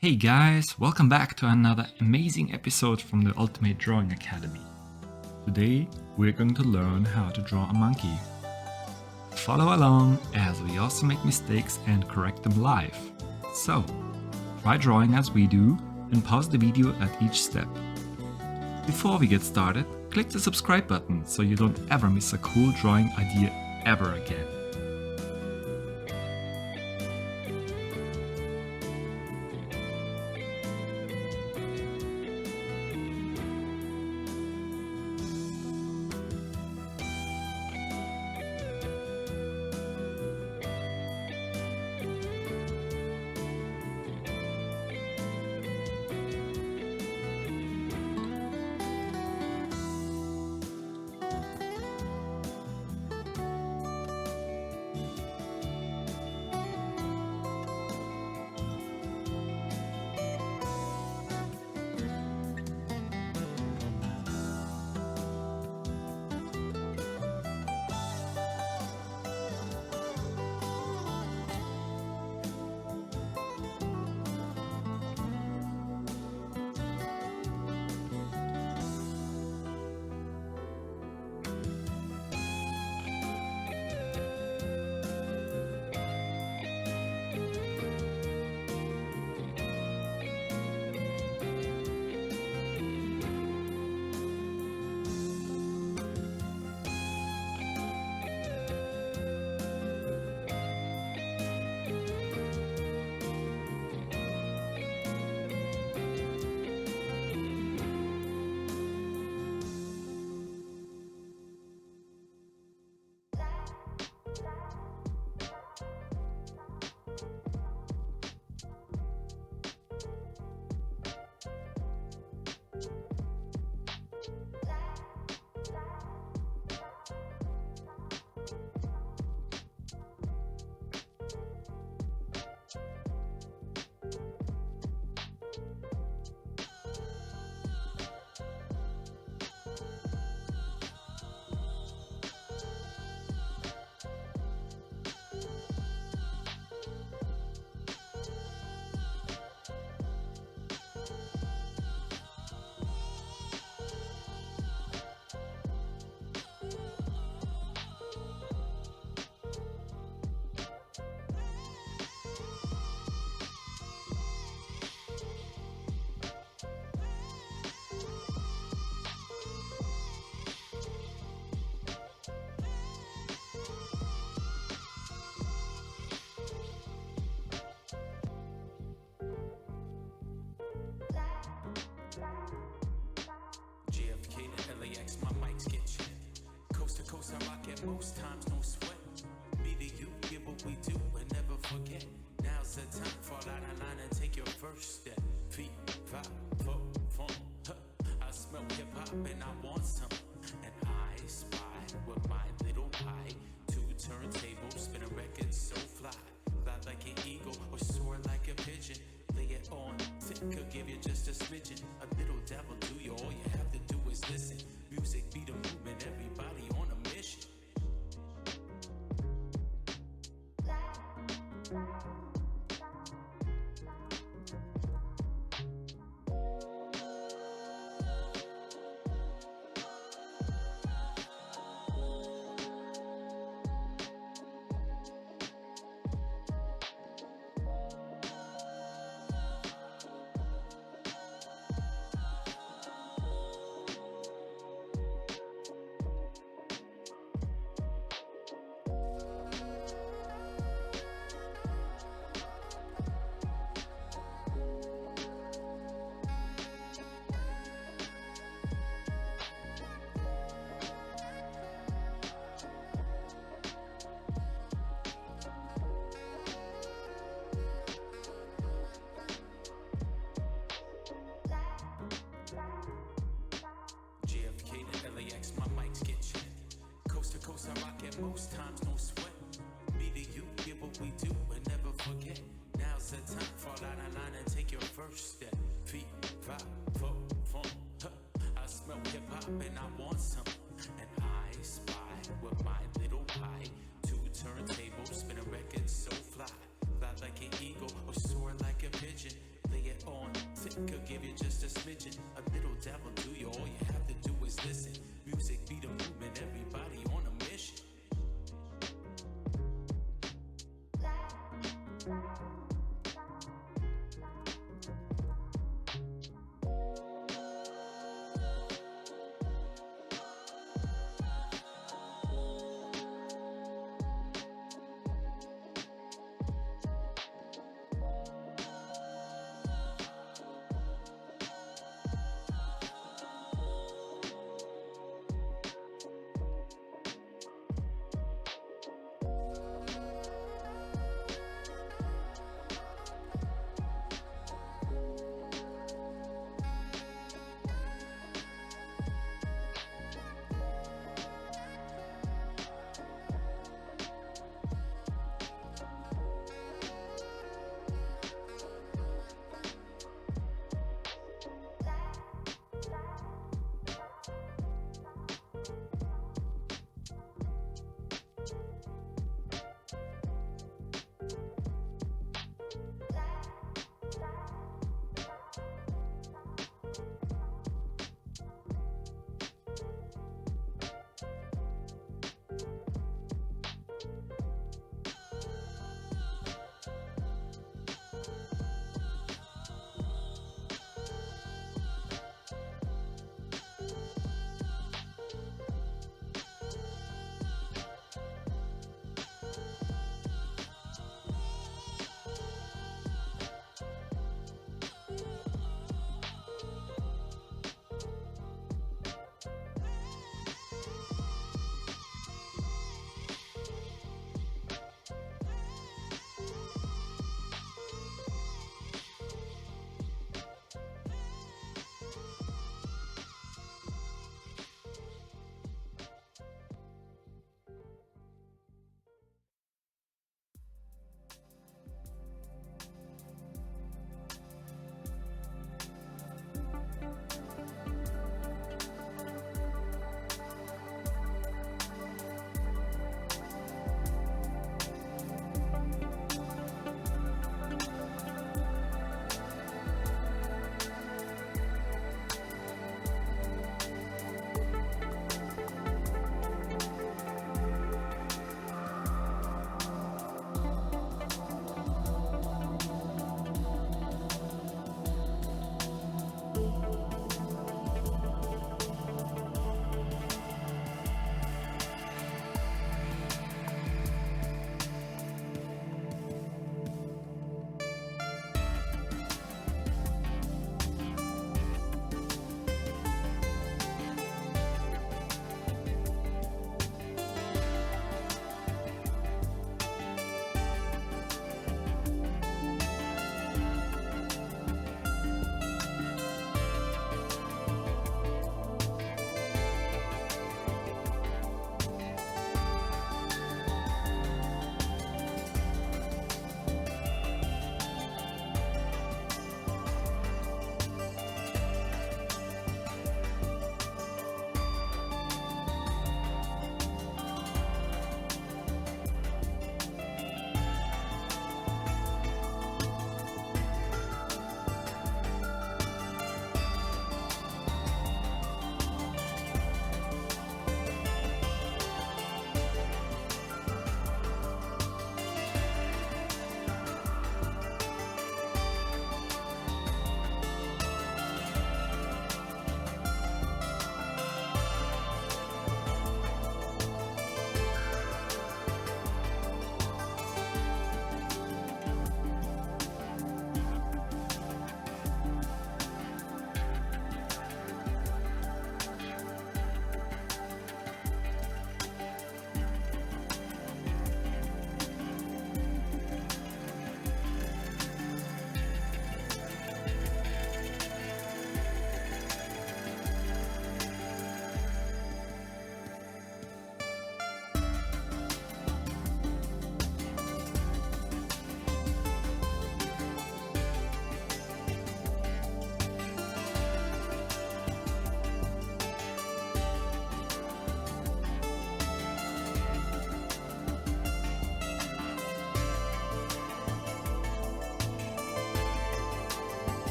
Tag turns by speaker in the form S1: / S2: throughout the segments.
S1: Hey guys, welcome back to another amazing episode from the Ultimate Drawing Academy. Today we're going to learn how to draw a monkey. Follow along as we also make mistakes and correct them live. So, try drawing as we do and pause the video at each step. Before we get started, click the subscribe button so you don't ever miss a cool drawing idea ever again.
S2: JFK to LAX, my mics get checked. Coast to coast, I rock it most times, no sweat. Me to you, get what we do and never forget. Now's the time, fall out of line and take your first step. Feet, five, four, four, huh. I smell hip hop and I want some. And I spy with my little pie. Two turntables, spin a record so fly. Fly like an eagle or soar like a pigeon. Lay it on thick, could give you just a smidgen. A little devil do you, all you have to do is listen. Music be the movement, everybody on a mission. JFK to LAX, my mics get checked. Coast to coast, I rock it most times, no sweat. Me to you, get what we do and never forget. Now's the time, fall out of line and take your first step. Feet, five, four, four, huh. I smell hip hop and I want some. And I spy with my little pie. Two turntables, spin a record so fly. Fly like an eagle or soar like a pigeon. Lay it Could give you just a smidgen, a little dabble to you. All you have to do is listen. Music be the movement, everybody on a mission.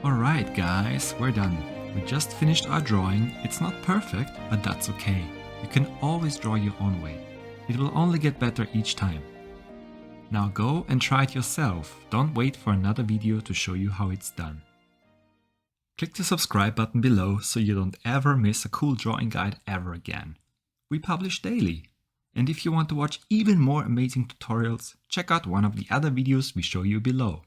S1: Alright guys, we're done. We just finished our drawing. It's not perfect, but that's okay. You can always draw your own way. It will only get better each time. Now go and try it yourself. Don't wait for another video to show you how it's done. Click the subscribe button below so you don't ever miss a cool drawing guide ever again. We publish daily. And if you want to watch even more amazing tutorials, check out one of the other videos we show you below.